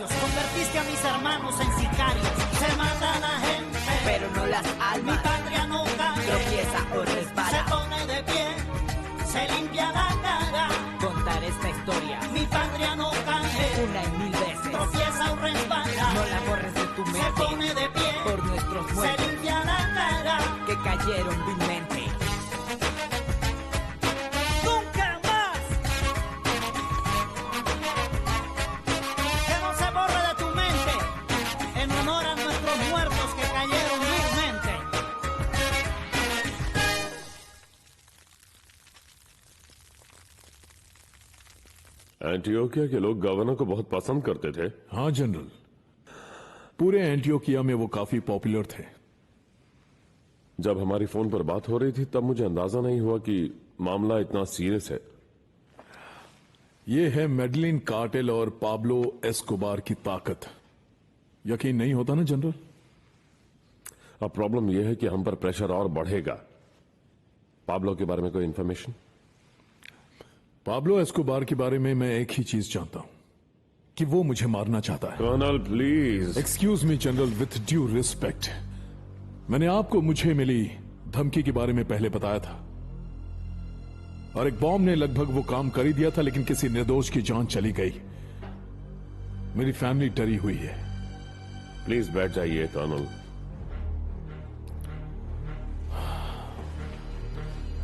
varios. Convertiste a mis hermanos en sicarios. Se mata a la gente, pero no las almas. Mi patria no cae, tropieza o resbala. Se pone de pie, se limpia la cara. Contar esta historia. Mi patria no cae, una y mil veces. Tropieza o resbala. No la borres de tu mente. Se pone de pie, por nuestros muertos. Se limpia la cara. Que cayeron vilmente. एंटियोकिया के लोग governor को बहुत पसंद करते थे। हाँ general, पूरे एंटियोकिया में वो काफी पॉपुलर थे। जब हमारी फोन पर बात हो रही थी तब मुझे अंदाजा नहीं हुआ कि मामला इतना सीरियस है। ये है मेडलिन कार्टेल और पाब्लो एस्कोबार की ताकत। यकीन नहीं होता ना जनरल? अब प्रॉब्लम यह है कि हम पर प्रेशर और बढ़ेगा। पाब्लो के बारे में कोई इंफॉर्मेशन? पाब्लो एस्कोबार के बारे में मैं एक ही चीज जानता हूं कि वो मुझे मारना चाहता है। Colonel please. Excuse me general, with due respect, मैंने आपको मुझे मिली धमकी के बारे में पहले बताया था और एक बॉम्ब ने लगभग वो काम कर ही दिया था, लेकिन किसी निर्दोष की जान चली गई। मेरी फैमिली डरी हुई है। प्लीज बैठ जाइए कर्नल।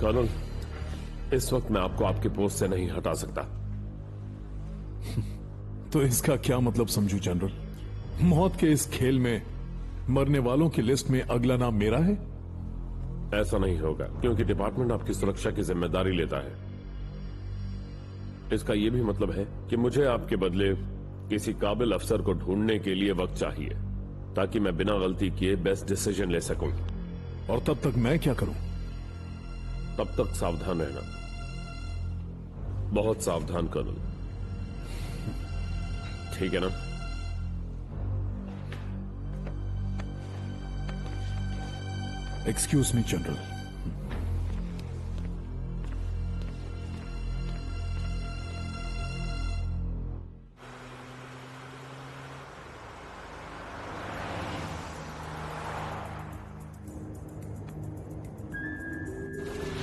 कर्नल, इस वक्त मैं आपको आपके पोस्ट से नहीं हटा सकता। तो इसका क्या मतलब समझू जनरल? मौत के इस खेल में मरने वालों की लिस्ट में अगला नाम मेरा है? ऐसा नहीं होगा, क्योंकि डिपार्टमेंट आपकी सुरक्षा की जिम्मेदारी लेता है। इसका यह भी मतलब है कि मुझे आपके बदले किसी काबिल अफसर को ढूंढने के लिए वक्त चाहिए, ताकि मैं बिना गलती किए बेस्ट डिसीजन ले सकूं। और तब तक मैं क्या करूं? तब तक सावधान रहना, बहुत सावधान कर्नल। ठीक है ना? Excuse me general.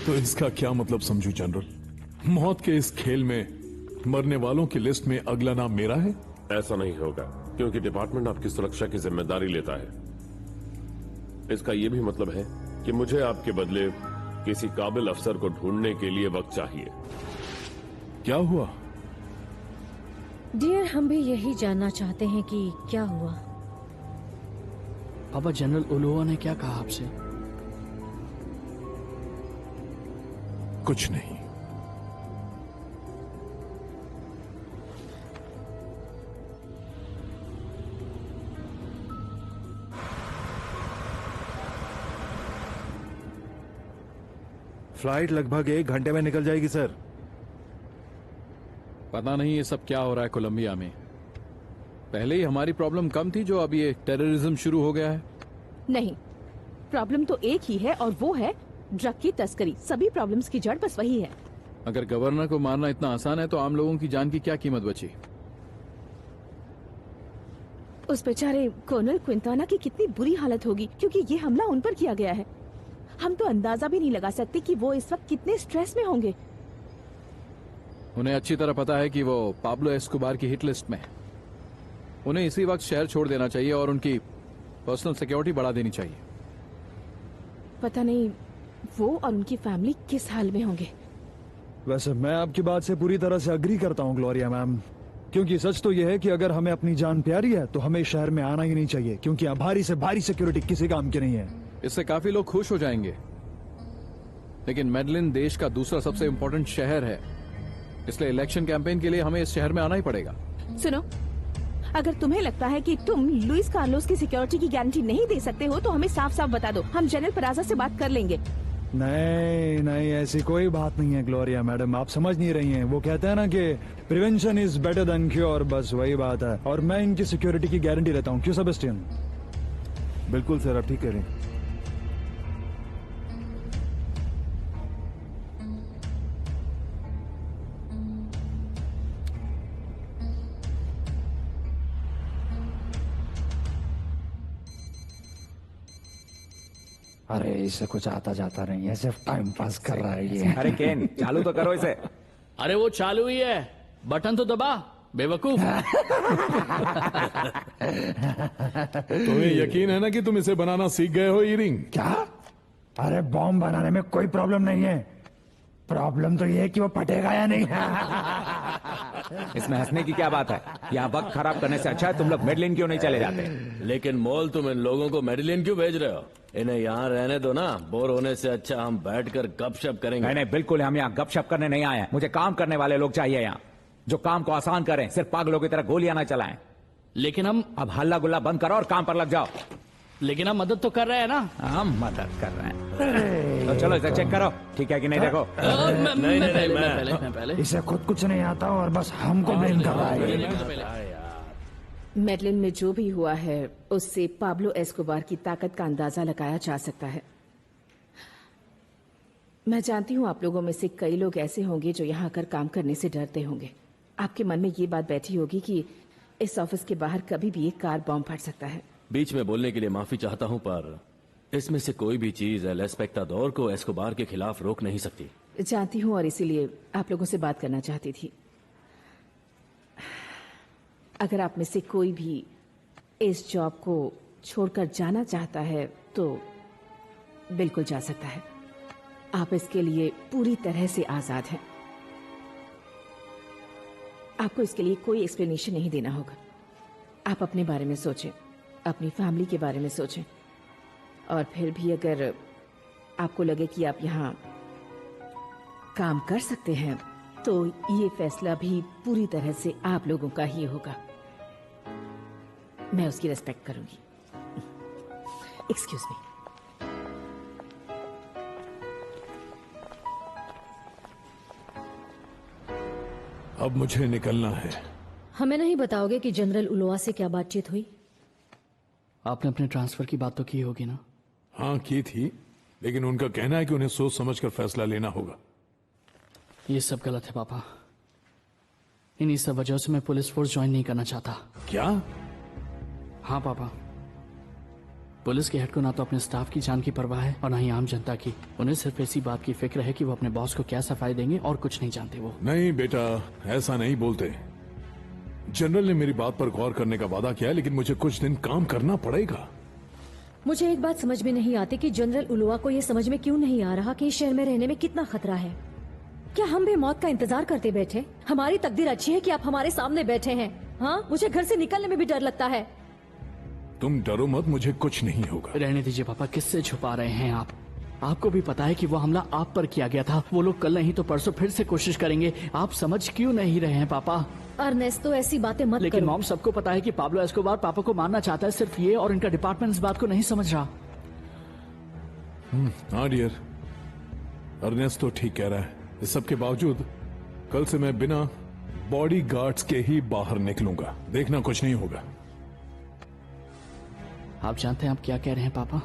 तो इसका क्या मतलब समझू जनरल? मौत के इस खेल में मरने वालों की लिस्ट में अगला नाम मेरा है? ऐसा नहीं होगा, क्योंकि डिपार्टमेंट आपकी सुरक्षा की जिम्मेदारी लेता है। इसका यह भी मतलब है कि मुझे आपके बदले किसी काबिल अफसर को ढूंढने के लिए वक्त चाहिए। क्या हुआ? डियर, हम भी यही जानना चाहते हैं कि क्या हुआ। पापा, जनरल ओलोवा ने क्या कहा आपसे? कुछ नहीं। फ्लाइट लगभग 1 घंटे में निकल जाएगी सर। पता नहीं ये सब क्या हो रहा है कोलंबिया में। पहले ही हमारी प्रॉब्लम कम थी, जो अब ये टेररिज्म शुरू हो गया है। नहीं, प्रॉब्लम तो एक ही है और वो है ड्रग की तस्करी। सभी प्रॉब्लम्स की जड़ बस वही है। अगर गवर्नर को मारना इतना आसान है तो आम लोगों की जान की क्या कीमत बची? उस बेचारे कर्नल क्विंटाना की कितनी बुरी हालत होगी, क्योंकि ये हमला उन पर किया गया है। हम तो अंदाजा भी नहीं लगा सकते कि वो इस वक्त कितने स्ट्रेस में होंगे। उन्हें अच्छी तरह पता है कि वो पाब्लो एस्कोबार की हिट लिस्ट में है। उन्हें इसी वक्त शहर छोड़ देना चाहिए और उनकी पर्सनल सिक्योरिटी बढ़ा देनी चाहिए। पता नहीं वो और उनकी फैमिली किस हाल में होंगे। वैसे मैं आपकी बात से पूरी तरह से अग्री करता हूँ ग्लोरिया मैम, क्योंकि सच तो यह है कि अगर हमें अपनी जान प्यारी है तो हमें शहर में आना ही नहीं चाहिए, क्योंकि यहाँ भारी से भारी सिक्योरिटी किसी काम की नहीं है। इससे काफी लोग खुश हो जाएंगे, लेकिन मेडलिन देश का दूसरा सबसे इम्पोर्टेंट शहर है, इसलिए इलेक्शन कैंपेन के लिए हमें इस शहर में आना ही पड़ेगा। सुनो, अगर तुम्हें लगता है कि तुम लुइस कार्लोस की सिक्योरिटी की गारंटी नहीं दे सकते हो तो हमें साफ साफ बता दो, हम जनरल पराजा से बात कर लेंगे। नहीं नहीं, ऐसी कोई बात नहीं है ग्लोरिया मैडम, आप समझ नहीं रही हैं। वो कहते हैं ना कि prevention is better than cure, बस वही बात है। और मैं इनकी सिक्योरिटी की गारंटी लेता हूँ। क्यों सेबेस्टियन? बिल्कुल सर, आप ठीक कह रहे हैं। अरे इसे कुछ आता जाता नहीं है, सिर्फ टाइम पास कर रहा है ये। अरे केन, चालू तो करो इसे। अरे वो चालू ही है, बटन तो दबा बेवकूफ। तुम्हें यकीन है ना कि तुम इसे बनाना सीख गए हो ईरिंग? क्या? अरे बॉम्ब बनाने में कोई प्रॉब्लम नहीं है, प्रॉब्लम तो ये है कि वो फटेगा या नहीं। इसमें हंसने की क्या बात है? यहाँ वक्त खराब करने से अच्छा है तुम लोग मेडलिन क्यों नहीं चले जाते? लेकिन मॉल, तुम इन लोगों को मेडलिन क्यों भेज रहे हो? इन्हें यहाँ रहने दो ना, बोर होने से अच्छा हम बैठकर गपशप करेंगे। नहीं, बिल्कुल हम यहाँ गपशप करने नहीं आए हैं। मुझे काम करने वाले लोग चाहिए यहाँ, जो काम को आसान करें, सिर्फ पागलों की तरह गोलियां ना चलाएं। लेकिन हम अब हल्ला गुल्ला बंद करो और काम पर लग जाओ। लेकिन हम मदद तो कर रहे हैं ना। हम मदद कर रहे हैं तो चलो इसे चेक करो, ठीक है कि नहीं? देखो मैं पहले इसे खुद कुछ नहीं आता और बस हमको ब्लेम कर रहा है। मेडलिन में जो भी हुआ है उससे पाब्लो एस्कोबार की ताकत का अंदाजा लगाया जा सकता है। मैं जानती हूँ आप लोगों में से कई लोग ऐसे होंगे जो यहाँ आकर काम करने से डरते होंगे। आपके मन में ये बात बैठी होगी कि इस ऑफिस के बाहर कभी भी एक कार बॉम्ब फट सकता है। बीच में बोलने के लिए माफी चाहता हूँ, पर इसमें से कोई भी चीज एल एस्पेक्टाडोर को एस्कोबार के खिलाफ रोक नहीं सकती। जानती हूँ और इसीलिए आप लोगों से बात करना चाहती थी। अगर आप में से कोई भी इस जॉब को छोड़कर जाना चाहता है तो बिल्कुल जा सकता है। आप इसके लिए पूरी तरह से आजाद हैं। आपको इसके लिए कोई एक्सप्लेनेशन नहीं देना होगा। आप अपने बारे में सोचें, अपनी फैमिली के बारे में सोचें, और फिर भी अगर आपको लगे कि आप यहाँ काम कर सकते हैं तो ये फैसला भी पूरी तरह से आप लोगों का ही होगा। मैं उसकी रिस्पेक्ट करूंगी। Excuse me. अब मुझे निकलना है। हमें नहीं बताओगे कि जनरल उलोआ से क्या बातचीत हुई? आपने अपने ट्रांसफर की बात तो की होगी ना? हाँ की थी, लेकिन उनका कहना है कि उन्हें सोच समझकर फैसला लेना होगा। ये सब गलत है पापा। इन्हीं सब वजहों से मैं पुलिस फोर्स ज्वाइन नहीं करना चाहता। क्या? हाँ पापा, पुलिस के हेड को ना तो अपने स्टाफ की जान की परवाह है और ना ही आम जनता की। उन्हें सिर्फ इसी बात की फिक्र है कि वो अपने बॉस को क्या सफाई देंगे और कुछ नहीं जानते वो। नहीं बेटा, ऐसा नहीं बोलते। जनरल ने मेरी बात पर गौर करने का वादा किया, लेकिन मुझे कुछ दिन काम करना पड़ेगा। मुझे एक बात समझ में नहीं आती कि जनरल उलोआ को ये समझ में क्यों नहीं आ रहा कि इस शहर में रहने में कितना खतरा है। क्या हम भी मौत का इंतजार करते बैठे? हमारी तकदीर अच्छी है कि आप हमारे सामने बैठे हैं। हाँ, मुझे घर से निकलने में भी डर लगता है। तुम डरो मत, मुझे कुछ नहीं होगा। रहने दीजिए पापा, किससे छुपा रहे हैं आप? आपको भी पता है कि वो हमला आप पर किया गया था। वो लोग कल नहीं तो परसों फिर से कोशिश करेंगे। आप समझ क्यों नहीं रहे हैं पापा? अर्नेस्टो, ऐसी बातें मत लेकिन करो। मॉम, सबको पता है कि पाब्लो एस्कोबार पापा को मारना चाहता है। सिर्फ ये और इनका डिपार्टमेंट इस बात को नहीं समझ रहा। हाँ डियर, अर्नेस्टो ठीक कह रहा है। इस सब के बावजूद कल से मैं बिना बॉडी गार्ड्स के ही बाहर निकलूंगा। देखना, कुछ नहीं होगा। आप जानते हैं आप क्या कह रहे हैं पापा?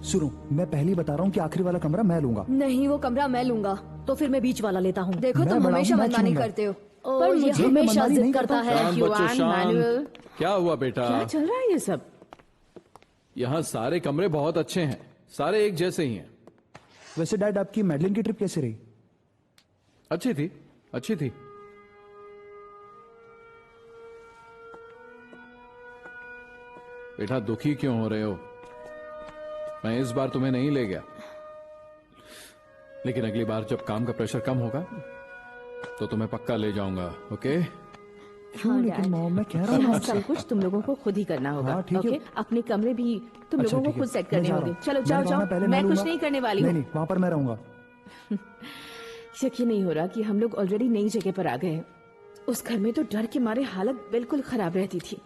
सुनो, मैं पहले ही बता रहा हूँ कि आखिरी वाला कमरा मैं लूंगा। नहीं, वो कमरा मैं लूंगा। तो फिर मैं बीच वाला लेता हूँ। देखो, मैं तुम बड़ा हमेशा हूं, मैं मनमानी चुनूंगा। करते हो। पर ये ये हमेशा मनमानी जिद नहीं करता करता। है। शांत बच्चों, युआन, शांत। मैनुअल। क्या हुआ बेटा? क्या चल रहा है ये सब? यहाँ सारे कमरे बहुत अच्छे हैं, सारे एक जैसे ही हैं। वैसे डैड, आपकी मेडलिन की ट्रिप कैसे रही? अच्छी थी, अच्छी थी। बेटा दुखी क्यों हो रहे हो? मैं इस बार तुम्हें नहीं ले गया, लेकिन अगली बार जब काम का प्रेशर कम होगा तो तुम्हें पक्का ले जाऊंगा। ओके? क्यों? लेकिन मॉम, मैं कह रहा हूँ यहाँ आपसे। सब कुछ तुम लोगों को खुद ही करना होगा। हाँ, ठीक है। ओके? अपने कमरे भी तुम अच्छा, लोगों को ठीक है। खुद सेट मैं करने जा रहा होंगे। हूँ। चलो मैंने जाओ कहा जाओ, ना, पहले मैं कुछ लूंगा। नहीं करने वाली नहीं हूँ। नहीं, वहां पर मैं रहूंगा। यकीन नहीं हो रहा कि हम लोग ऑलरेडी नई जगह पर आ गए हैं। उस घर में तो डर के मारे हालत बिल्कुल खराब रहती थी।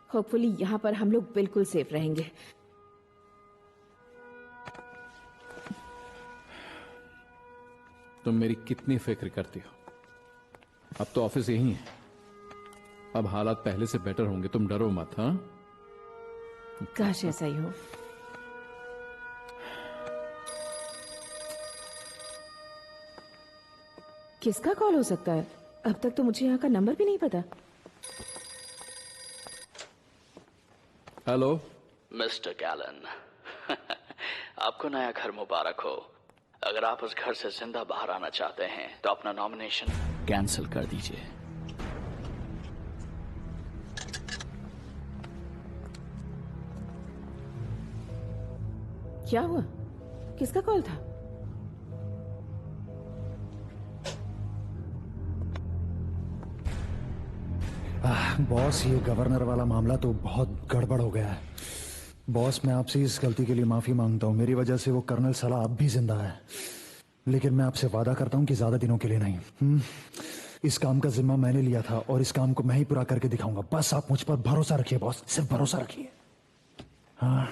होपफुली यहाँ पर हम लोग बिल्कुल सेफ रहेंगे। तुम मेरी कितनी फिक्र करती हो। अब तो ऑफिस यही है, अब हालात पहले से बेटर होंगे, तुम डरो मत। हाँ, काश ऐसा ही हो। किसका कॉल हो सकता है? अब तक तो मुझे यहाँ का नंबर भी नहीं पता। हेलो मिस्टर गैलन, आपको नया घर मुबारक हो। अगर आप उस घर से जिंदा बाहर आना चाहते हैं तो अपना नॉमिनेशन कैंसिल कर दीजिए। क्या हुआ? किसका कॉल था? बॉस, ये गवर्नर वाला मामला तो बहुत गड़बड़ हो गया है। बॉस, मैं आपसे इस गलती के लिए माफी मांगता हूँ। मेरी वजह से वो कर्नल सलाह अब भी जिंदा है, लेकिन मैं आपसे वादा करता हूँ कि ज्यादा दिनों के लिए नहीं। इस काम का जिम्मा मैंने लिया था और इस काम को मैं ही पूरा करके दिखाऊंगा। बस आप मुझ पर भरोसा रखिए बॉस, सिर्फ भरोसा रखिए। हाँ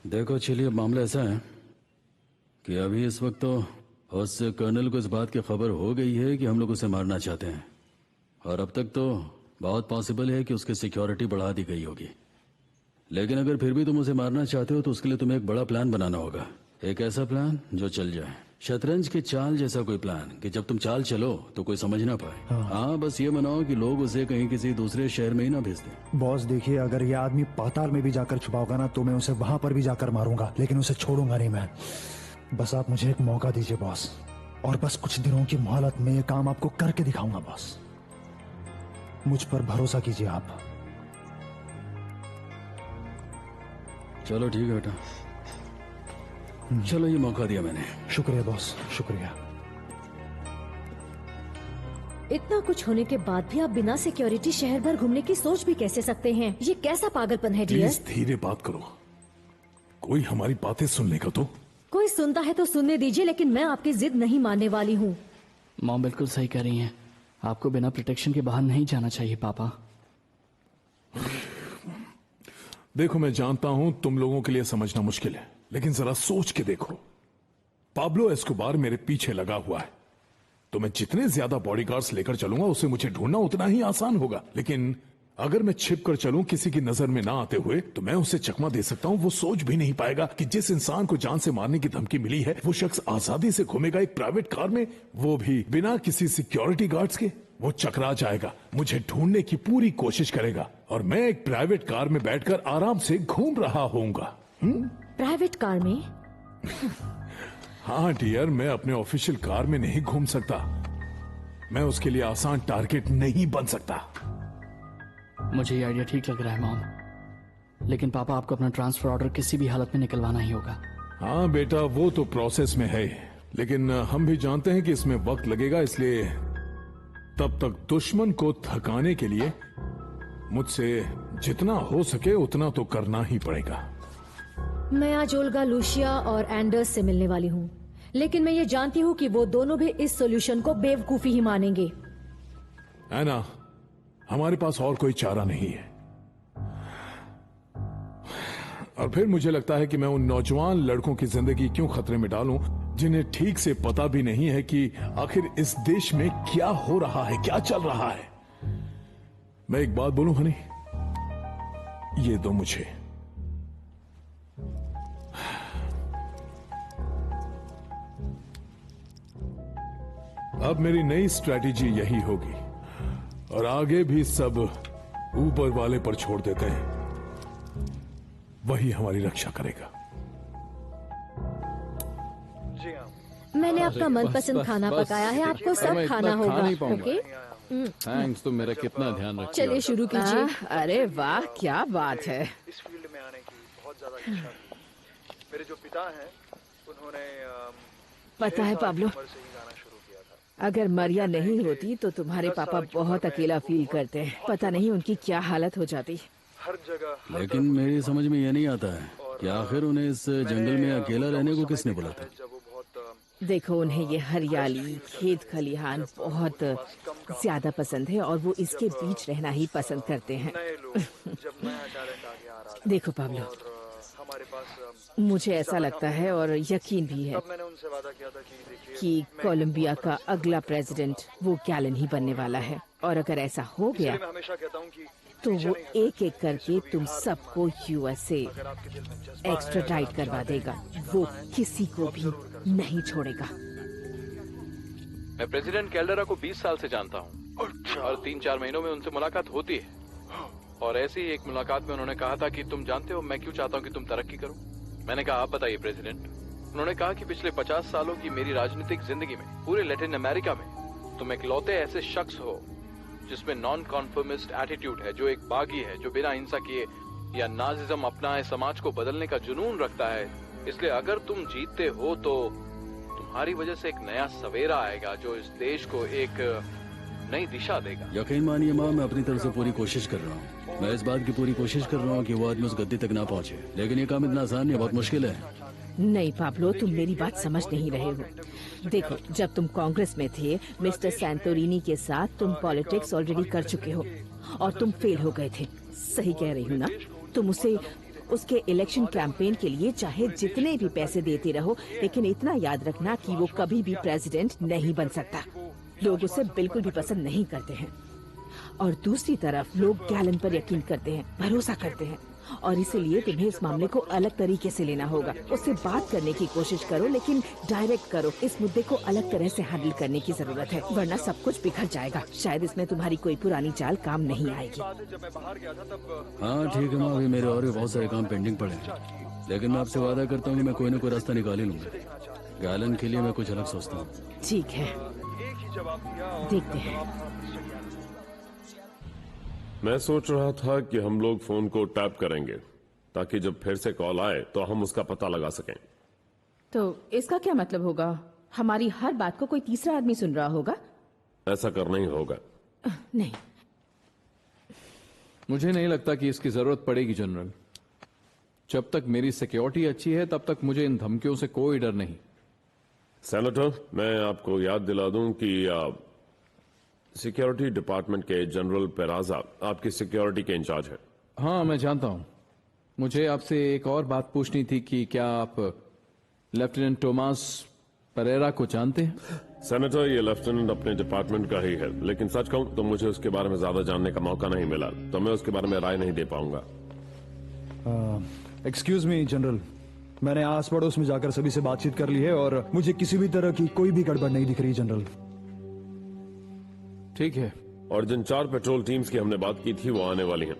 देखो चलिए, मामला ऐसा है कि अभी इस वक्त तो उससे कर्नल को इस बात की खबर हो गई है कि हम लोग उसे मारना चाहते हैं, और अब तक तो बहुत पॉसिबल है कि उसकी सिक्योरिटी बढ़ा दी गई होगी। लेकिन अगर फिर भी तुम उसे मारना चाहते हो तो उसके लिए तुम्हें एक बड़ा प्लान बनाना होगा। एक ऐसा प्लान जो चल जाए, शतरंज की चाल जैसा कोई प्लान कि जब तुम चाल चलो तो कोई समझ ना पाए। हाँ, बस ये बनाओ कि लोग उसे कहीं किसी दूसरे शहर में ही ना भेज दें। बॉस देखिए, अगर ये आदमी पाताल में भी जाकर छुपा होगा ना तो मैं उसे वहां पर भी जाकर मारूंगा, लेकिन उसे छोड़ूंगा नहीं मैं। बस आप मुझे एक मौका दीजिए बॉस, और बस कुछ दिनों की मोहलत में ये काम आपको करके दिखाऊंगा बॉस। मुझ पर भरोसा कीजिए आप। चलो ठीक है बेटा, चलो ये मौका दिया मैंने। शुक्रिया बॉस, शुक्रिया। इतना कुछ होने के बाद भी आप बिना सिक्योरिटी शहर भर घूमने की सोच भी कैसे सकते हैं? ये कैसा पागलपन है डियर? प्लीज धीरे बात करो, कोई हमारी बातें सुन लेगा तो। कोई सुनता है तो सुनने दीजिए, लेकिन मैं आपकी जिद नहीं मानने वाली हूँ। मॉम बिल्कुल सही कह रही हैं, आपको बिना प्रोटेक्शन के बाहर नहीं जाना चाहिए पापा। देखो, मैं जानता हूं तुम लोगों के लिए समझना मुश्किल है, लेकिन जरा सोच के देखो। पाब्लो एस्कोबार मेरे पीछे लगा हुआ है, तो मैं जितने ज्यादा बॉडीगार्ड्स लेकर चलूंगा उसे मुझे ढूंढना उतना ही आसान होगा। लेकिन अगर मैं छिप कर चलूं किसी की नजर में ना आते हुए, तो मैं उसे चकमा दे सकता हूं। वो सोच भी नहीं पाएगा कि जिस इंसान को जान से मारने की धमकी मिली है वो शख्स आजादी से घूमेगा एक प्राइवेट कार में, वो भी बिना किसी सिक्योरिटी गार्ड्स के। वो चकरा जाएगा, मुझे ढूंढने की पूरी कोशिश करेगा, और मैं एक प्राइवेट कार में बैठकर आराम से घूम रहा होऊंगा। प्राइवेट कार में? हाँ डियर, मैं अपने ऑफिशियल कार में नहीं घूम सकता। मैं उसके लिए आसान टारगेट नहीं बन सकता। मुझे ये आइडिया ठीक लग रहा है मॉम, लेकिन पापा आपको अपना ट्रांसफर ऑर्डर किसी भी हालत में निकलवाना ही होगा। हाँ बेटा, वो तो प्रोसेस में है, लेकिन हम भी जानते हैं कि इसमें वक्त लगेगा, इसलिए तब तक दुश्मन को थकाने के लिए मुझसे जितना हो सके उतना तो करना ही पड़ेगा। मैं आज ओल्गा लूशिया और एंडर्स से मिलने वाली हूँ, लेकिन मैं ये जानती हूँ कि वो दोनों भी इस सॉल्यूशन को बेवकूफी ही मानेंगे। एना, हमारे पास और कोई चारा नहीं है। और फिर मुझे लगता है कि मैं उन नौजवान लड़कों की जिंदगी क्यों खतरे में डालूं जिन्हें ठीक से पता भी नहीं है कि आखिर इस देश में क्या हो रहा है, क्या चल रहा है। मैं एक बात बोलूं हनी, ये दो मुझे। अब मेरी नई स्ट्रैटेजी यही होगी, और आगे भी सब ऊपर वाले पर छोड़ देते हैं, वही हमारी रक्षा करेगा। मैंने आपका मनपसंद खाना पकाया है, आपको सब खाना होगा। ओके, थैंक्स, तुम मेरा कितना ध्यान रखती हो। चलिए शुरू कीजिए। अरे वाह, क्या बात है। इस फील्ड में आने की बहुत ज्यादा इच्छा थी। मेरे जो पिता हैं उन्होंने पता है पाब्लो, अगर मरिया नहीं होती तो तुम्हारे पापा बहुत अकेला फील करते हैं। पता नहीं उनकी क्या हालत हो जाती। हर जगह। लेकिन मेरी समझ में यह नहीं आता है कि आखिर उन्हें इस जंगल में अकेला रहने को किसने बोला था। देखो, उन्हें ये हरियाली, खेत खलिहान बहुत ज्यादा पसंद है और वो इसके बीच रहना ही पसंद करते हैं। देखो पाब्लो, मुझे ऐसा लगता है और यकीन भी है कि कोलंबिया का अगला प्रेसिडेंट वो गैलन ही बनने वाला है। और अगर ऐसा हो गया तो वो एक एक करके तुम सबको यूएसए एक्स्ट्राडाइट करवा देगा। वो किसी को भी नहीं छोड़ेगा। मैं प्रेसिडेंट कैल्डेरा को 20 साल से जानता हूँ और 3-4 महीनों में उनसे मुलाकात होती है। और ऐसी ही एक मुलाकात में उन्होंने कहा था कि तुम जानते हो मैं क्यों चाहता हूँ कि तुम तरक्की करो। मैंने कहा आप बताइए प्रेसिडेंट। उन्होंने कहा कि पिछले 50 सालों की मेरी राजनीतिक जिंदगी में पूरे लैटिन अमेरिका में तुम इकलौते ऐसे शख्स हो जिसमें नॉन कॉन्फर्मिस्ट एटीट्यूड है, जो एक बागी है, जो बिना हिंसा किए या नाजिज्म अपनाए समाज को बदलने का जुनून रखता है। इसलिए अगर तुम जीतते हो तो तुम्हारी वजह से एक नया सवेरा आएगा जो इस देश को एक नई दिशा देगा। यकीन मानिए माँ, मैं अपनी तरफ से पूरी कोशिश कर रहा हूँ। मैं इस बात की पूरी कोशिश कर रहा हूँ कि वो आदमी उस गद्दी तक ना पहुँचे, लेकिन ये काम इतना आसान नहीं, बहुत मुश्किल है। नहीं पाब्लो, तुम मेरी बात समझ नहीं रहे हो। देखो, जब तुम कांग्रेस में थे मिस्टर सैंटोरिनी के साथ तुम पॉलिटिक्स ऑलरेडी कर चुके हो और तुम फेल हो गए थे। सही कह रही हूँ ना? तुम उसे उसके इलेक्शन कैंपेन के लिए चाहे जितने भी पैसे देते रहो, लेकिन इतना याद रखना कि वो कभी भी प्रेसिडेंट नहीं बन सकता। लोग उसे बिल्कुल भी पसंद नहीं करते हैं। और दूसरी तरफ लोग गैलन पर यकीन करते हैं, भरोसा करते हैं, और इसीलिए तुम्हें इस मामले को अलग तरीके से लेना होगा। उससे बात करने की कोशिश करो, लेकिन डायरेक्ट करो। इस मुद्दे को अलग तरह से हैंडल करने की जरूरत है, वरना सब कुछ बिखर जाएगा। शायद इसमें तुम्हारी कोई पुरानी चाल काम नहीं आएगी। हाँ ठीक है माँ, अभी मेरे और भी बहुत सारे काम पेंडिंग पड़े हैं, लेकिन मैं आपसे वादा करता हूँ कि मैं कोई न कोई रास्ता निकाल ही लूंगा। गैलन के लिए मैं कुछ अलग सोचता हूँ। ठीक है, देखते हैं। मैं सोच रहा था कि हम लोग फोन को टैप करेंगे ताकि जब फिर से कॉल आए तो हम उसका पता लगा सकें। तो इसका क्या मतलब होगा? हमारी हर बात को कोई तीसरा आदमी सुन रहा होगा? ऐसा करना ही होगा। नहीं, मुझे नहीं लगता कि इसकी जरूरत पड़ेगी जनरल। जब तक मेरी सिक्योरिटी अच्छी है तब तक मुझे इन धमकियों से कोई डर नहीं। सेनेटर, मैं आपको याद दिला दूं कि सिक्योरिटी डिपार्टमेंट के जनरल पेराजा आपकी सिक्योरिटी के इंचार्ज है। हाँ, मैं जानता हूं। मुझे आपसे एक और बात पूछनी थी कि क्या आप लेफ्टिनेंट टोमास परेरा को जानते हैं? सेनेटर, ये लेफ्टिनेंट अपने डिपार्टमेंट का ही है, लेकिन सच कहूं तो मुझे उसके बारे में ज्यादा जानने का मौका नहीं मिला, तो मैं उसके बारे में राय नहीं दे पाऊंगा। एक्सक्यूज मी जनरल, मैंने आस पड़ोस में जाकर सभी से बातचीत कर ली है और मुझे किसी भी तरह की कोई भी गड़बड़ नहीं दिख रही जनरल। ठीक है। और जिन 4 पेट्रोल टीम्स की हमने बात की थी वो आने वाली हैं।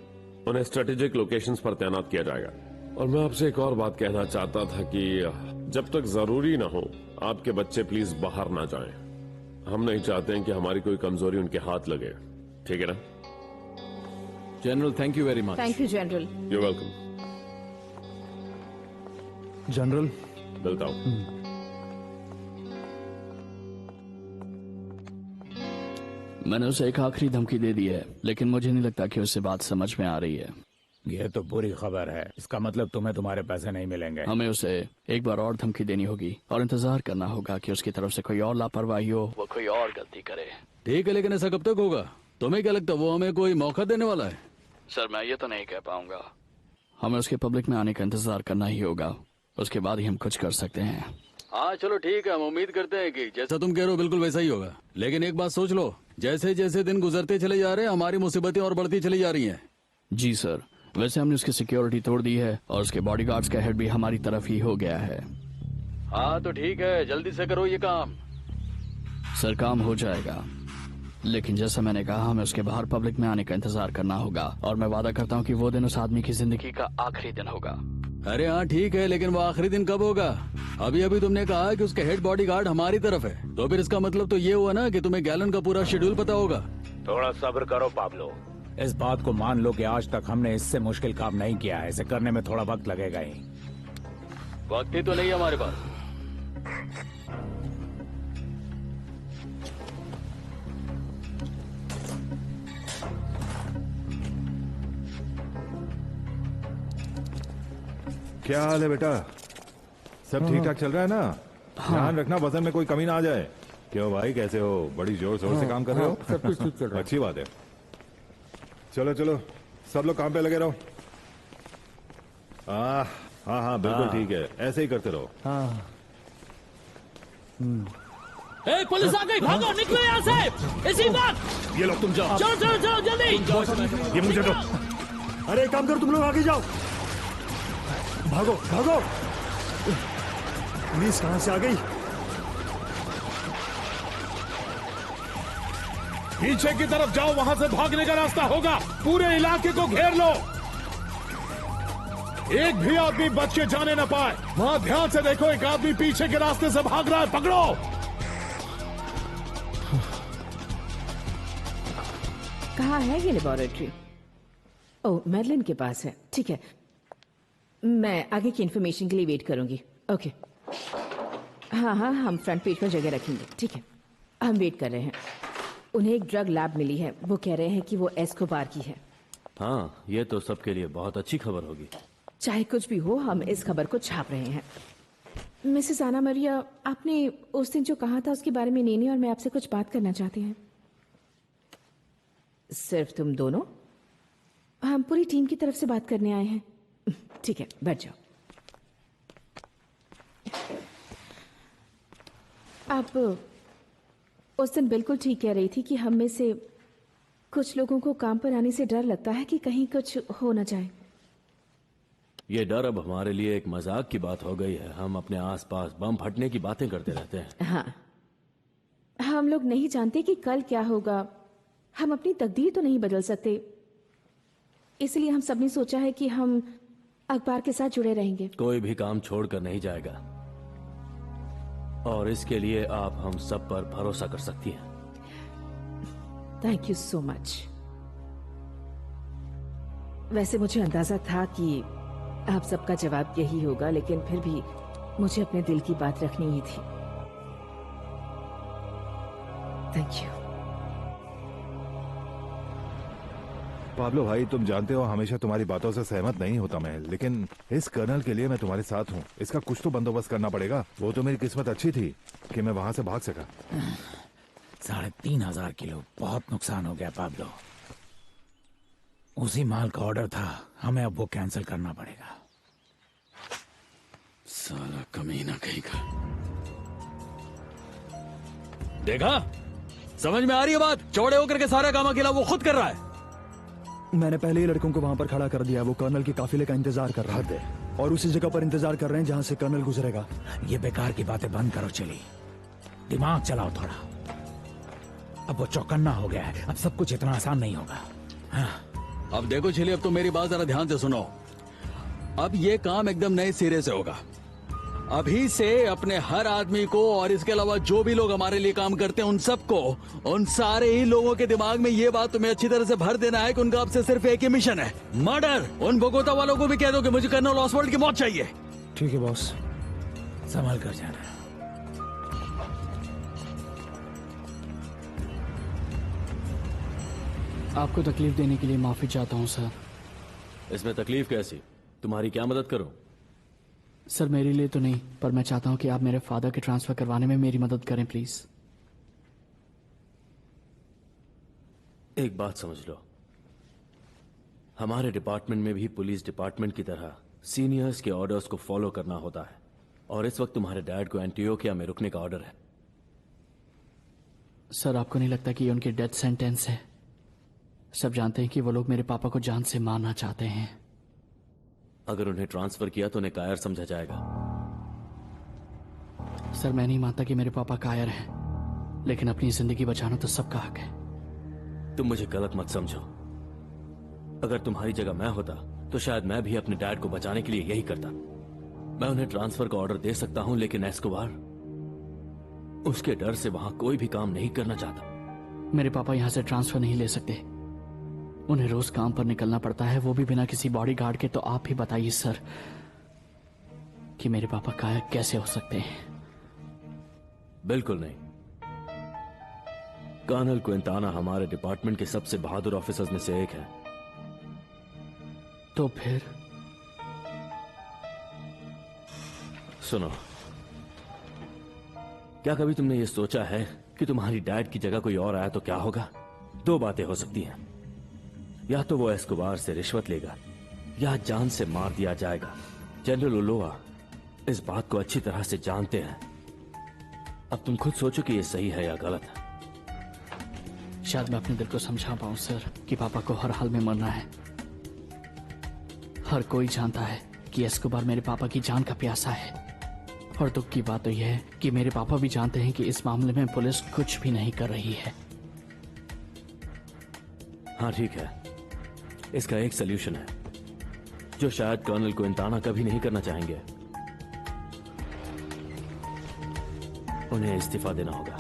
उन्हें स्ट्रेटेजिक लोकेशंस पर तैनात किया जाएगा। और मैं आपसे एक और बात कहना चाहता था कि जब तक जरूरी ना हो आपके बच्चे प्लीज बाहर ना जाएं। हम नहीं चाहते हैं कि हमारी कोई कमजोरी उनके हाथ लगे। ठीक है ना? General, thank you very much. Thank you general. You welcome. General, मिलता हूं। मैंने उसे एक आखिरी धमकी दे दी है, लेकिन मुझे नहीं लगता कि उसे बात समझ में आ रही है। ये तो बुरी खबर है। इसका मतलब तुम्हें तुम्हारे पैसे नहीं मिलेंगे। हमें उसे एक बार और धमकी देनी होगी और इंतजार करना होगा कि उसकी तरफ से कोई और लापरवाही हो, वो कोई और गलती करे। ठीक है, लेकिन ऐसा कब तक होगा? तुम्हें क्या लगता है वो हमें कोई मौका देने वाला है? सर, मैं ये तो नहीं कह पाऊंगा। हमें उसके पब्लिक में आने का इंतजार करना ही होगा, उसके बाद ही हम कुछ कर सकते हैं। हाँ चलो ठीक है, हम उम्मीद करते हैं कि जैसा तुम कह रहे हो बिल्कुल वैसा ही होगा। लेकिन एक बात सोच लो, जैसे जैसे दिन गुजरते चले जा रहे हैं हमारी मुसीबतें और बढ़ती चली जा रही हैं। जी सर, वैसे हमने उसकी सिक्योरिटी तोड़ दी है और उसके बॉडीगार्ड्स का हेड भी हमारी तरफ ही हो गया है। हाँ तो ठीक है, जल्दी से करो ये काम। सर, काम हो जाएगा, लेकिन जैसा मैंने कहा हमें उसके बाहर पब्लिक में आने का इंतजार करना होगा और मैं वादा करता हूँ कि वो दिन उस आदमी की जिंदगी का आखिरी दिन होगा। अरे हाँ ठीक है, लेकिन वो आखिरी दिन कब होगा? अभी अभी तुमने कहा कि उसके हेड बॉडीगार्ड हमारी तरफ है, तो फिर इसका मतलब तो ये हुआ ना कि तुम्हें गैलन का पूरा शेड्यूल पता होगा। थोड़ा सब्र करो पाब्लो। इस बात को मान लो कि आज तक हमने इससे मुश्किल काम नहीं किया है। इसे करने में थोड़ा वक्त लगेगा ही। वक्त ही तो नहीं है हमारे पास। क्या हाल है बेटा? सब ठीक ठाक चल रहा है ना? ध्यान रखना वजन में कोई कमी ना आ जाए। क्यों भाई, कैसे हो? बड़ी जोर शोर से काम कर रहे हो? सब कुछ ठीक चल रहा है। अच्छी बात है। चलो चलो सब लोग काम पे लगे रहो। हाँ हाँ बिल्कुल ठीक है, ऐसे ही करते रहो। हाँ ए, पुलिस आ गई, भागो, निकलो यहाँ से इसी बात। ये लोग तुम जाओ, चलो चलो चलो जल्दी। ये मुझे दो। अरे एक काम करो, तुम लोग आगे जाओ, भागो भागो। पुलिस कहां से आ गई? पीछे की तरफ जाओ, वहां से भागने का रास्ता होगा। पूरे इलाके को घेर लो, एक भी आदमी बच के जाने न पाए। वहां ध्यान से देखो, एक आदमी पीछे के रास्ते से भाग रहा है, पकड़ो। कहाँ है ये लेबोरेटरी? ओह, मैडलिन के पास है। ठीक है, मैं आगे की इन्फॉर्मेशन के लिए वेट करूंगी। ओके, हाँ हाँ, हम फ्रंट पेज पर जगह रखेंगे। ठीक है, हम वेट कर रहे हैं। उन्हें एक ड्रग लैब मिली है, वो कह रहे हैं कि वो एस्कोबार की है। हाँ, ये तो सबके लिए बहुत अच्छी खबर होगी। चाहे कुछ भी हो, हम इस खबर को छाप रहे हैं। मिसेस आना मरिया, आपने उस दिन जो कहा था उसके बारे में नेनी और मैं आपसे कुछ बात करना चाहते हैं। सिर्फ तुम दोनों? हम पूरी टीम की तरफ से बात करने आए हैं। ठीक है, बैठ जाओ। आप उस दिन बिल्कुल ठीक कह रही थी कि हम में से कुछ लोगों को काम पर आने से डर लगता है कि कहीं कुछ हो ना जाए। ये डर अब हमारे लिए एक मजाक की बात हो गई है। हम अपने आसपास बम फटने की बातें करते रहते हैं। हाँ, हम लोग नहीं जानते कि कल क्या होगा। हम अपनी तकदीर तो नहीं बदल सकते, इसलिए हम सबने सोचा है कि हम अखबार के साथ जुड़े रहेंगे। कोई भी काम छोड़कर नहीं जाएगा, और इसके लिए आप हम सब पर भरोसा कर सकती हैं। Thank you so much. वैसे मुझे अंदाजा था कि आप सबका जवाब यही होगा, लेकिन फिर भी मुझे अपने दिल की बात रखनी ही थी। Thank you. पाब्लो भाई, तुम जानते हो हमेशा तुम्हारी बातों से सहमत नहीं होता मैं, लेकिन इस कर्नल के लिए मैं तुम्हारे साथ हूँ। इसका कुछ तो बंदोबस्त करना पड़ेगा। वो तो मेरी किस्मत अच्छी थी कि मैं वहां से भाग सका। 3,500 किलो, बहुत नुकसान हो गया पाब्लो। उसी माल का ऑर्डर था, हमें अब वो कैंसिल करना पड़ेगा। साला कमीना कहीं का। देखा, समझ में आ रही है बात? चौड़े होकर के सारा काम अकेला वो खुद कर रहा है। मैंने पहले ही लड़कों को वहां पर खड़ा कर दिया। वो कर्नल के काफिले का इंतजार कर रहे थे और उसी जगह पर इंतजार कर रहे हैं जहां से कर्नल गुजरेगा। ये बेकार की बातें बंद करो, चली दिमाग चलाओ थोड़ा। अब वो चौकन्ना हो गया है, अब सब कुछ इतना आसान नहीं होगा। हाँ। अब देखो छिली, अब तो मेरी बात जरा ध्यान से सुनो। अब ये काम एकदम नए सिरे से होगा। अभी से अपने हर आदमी को और इसके अलावा जो भी लोग हमारे लिए काम करते हैं उन सबको, उन सारे ही लोगों के दिमाग में ये बात तुम्हें अच्छी तरह से भर देना है कि उनका आपसे सिर्फ एक ही मिशन है, मर्डर। उन बोगोता वालों को भी कह दो कि मुझे कर्नल ऑसवाल्ड की मौत चाहिए। ठीक है बॉस, संभाल कर जाना। आपको तकलीफ देने के लिए माफी चाहता हूं सर। इसमें तकलीफ कैसी? तुम्हारी क्या मदद करूं? सर मेरे लिए तो नहीं, पर मैं चाहता हूं कि आप मेरे फादर के ट्रांसफर करवाने में मेरी मदद करें प्लीज। एक बात समझ लो, हमारे डिपार्टमेंट में भी पुलिस डिपार्टमेंट की तरह सीनियर्स के ऑर्डर्स को फॉलो करना होता है, और इस वक्त तुम्हारे डैड को एंटियोकिया में रुकने का ऑर्डर है। सर आपको नहीं लगता कि ये उनकी डेथ सेंटेंस है? सब जानते हैं कि वो लोग मेरे पापा को जान से मारना चाहते हैं। अगर उन्हें ट्रांसफर किया तो उन्हें कायर समझा जाएगा। सर मैं नहीं मानता कि मेरे पापा कायर हैं, लेकिन अपनी जिंदगी बचाना तो सबका हक है। तुम मुझे गलत मत समझो। अगर तुम्हारी जगह मैं होता तो शायद मैं भी अपने डैड को बचाने के लिए यही करता। मैं उन्हें ट्रांसफर का ऑर्डर दे सकता हूं, लेकिन एस्कोबार उसके डर से वहां कोई भी काम नहीं करना चाहता। मेरे पापा यहां से ट्रांसफर नहीं ले सकते, उन्हें रोज काम पर निकलना पड़ता है, वो भी बिना किसी बॉडीगार्ड के। तो आप ही बताइए सर कि मेरे पापा कायर कैसे हो सकते हैं? बिल्कुल नहीं। कर्नल क्विंटाना हमारे डिपार्टमेंट के सबसे बहादुर ऑफिसर्स में से एक है। तो फिर सुनो, क्या कभी तुमने ये सोचा है कि तुम्हारी डैड की जगह कोई और आया तो क्या होगा? दो बातें हो सकती हैं, या तो वो एस्कोबार से रिश्वत लेगा या जान से मार दिया जाएगा। जनरल उलोवा इस बात को अच्छी तरह से जानते हैं। अब तुम खुद सोचो कि ये सही है या गलत है। शायद मैं अपने दिल को समझा पाऊं सर कि पापा को हर हाल में मरना है। हर कोई जानता है कि एस्कोबार मेरे पापा की जान का प्यासा है, और दुख की बात तो यह है कि मेरे पापा भी जानते हैं कि इस मामले में पुलिस कुछ भी नहीं कर रही है। हाँ ठीक है, इसका एक सलूशन है जो शायद कर्नल क्विंटाना कभी नहीं करना चाहेंगे। उन्हें इस्तीफा देना होगा।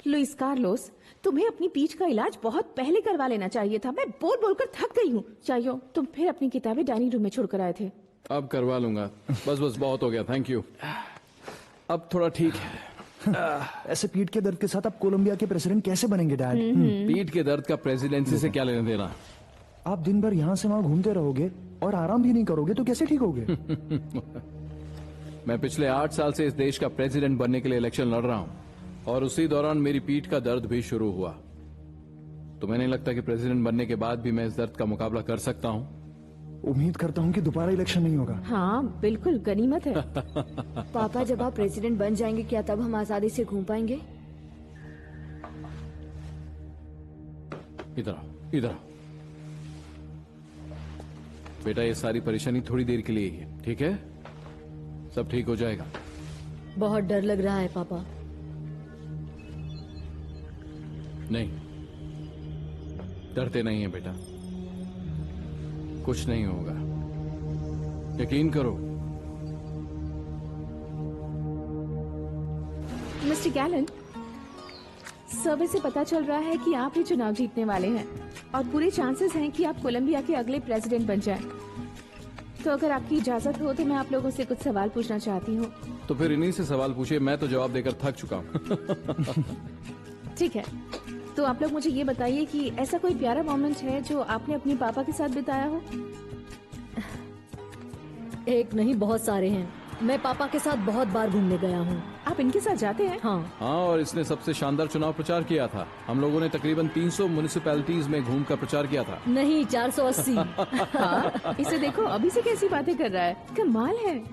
लुइस कार्लोस, तुम्हें अपनी पीठ का इलाज बहुत पहले करवा लेना चाहिए था। मैं बोल बोलकर थक गई हूँ। चाहिए तुम फिर अपनी किताबें डाइनिंग रूम में छोड़कर आए थे। अब करवा लूंगा। बस बहुत हो गया, थैंक यू। अब थोड़ा ठीक है। ऐसे पीठ के दर्द के साथ आप कोलंबिया के प्रेसिडेंट कैसे बनेंगे डैड? पीठ के दर्द का प्रेसिडेंसी से क्या लेना देना? आप दिन भर यहाँ से वहाँ घूमते रहोगे और आराम भी नहीं करोगे तो कैसे ठीक होगे? मैं पिछले 8 साल से इस देश का प्रेसिडेंट बनने के लिए इलेक्शन लड़ रहा हूँ, और उसी दौरान मेरी पीठ का दर्द भी शुरू हुआ। तुम्हें नहीं लगता कि प्रेसिडेंट बनने के बाद भी मैं इस दर्द का मुकाबला कर सकता हूँ? उम्मीद करता हूँ कि दोबारा इलेक्शन नहीं होगा। हाँ बिल्कुल, गनीमत है। पापा, जब आप प्रेसिडेंट बन जाएंगे क्या तब हम आजादी से घूम पाएंगे? इधर आओ, इधर आओ। बेटा, ये सारी परेशानी थोड़ी देर के लिए ही है, ठीक है? सब ठीक हो जाएगा। बहुत डर लग रहा है पापा। नहीं, डरते नहीं है बेटा, कुछ नहीं होगा, यकीन करो। मिस्टर गैलन, सर्वे से पता चल रहा है कि आप ही चुनाव जीतने वाले हैं और पूरे चांसेस हैं कि आप कोलंबिया के अगले प्रेसिडेंट बन जाएं। तो अगर आपकी इजाजत हो तो मैं आप लोगों से कुछ सवाल पूछना चाहती हूँ। तो फिर इन्हीं से सवाल पूछिए, मैं तो जवाब देकर थक चुका हूँ। ठीक है, तो आप लोग मुझे ये बताइए कि ऐसा कोई प्यारा मोमेंट है जो आपने अपने पापा के साथ बिताया हो? एक नहीं, बहुत सारे हैं। मैं पापा के साथ बहुत बार घूमने गया हूँ। आप इनके साथ जाते हैं? हाँ। हाँ, और इसने सबसे शानदार चुनाव प्रचार किया था। हम लोगों ने तकरीबन 300 म्युनिसिपैलिटीज में घूमकर प्रचार किया था। नहीं, 480। हाँ, इसे देखो, अभी से कैसी बातें कर रहा है, कमाल है।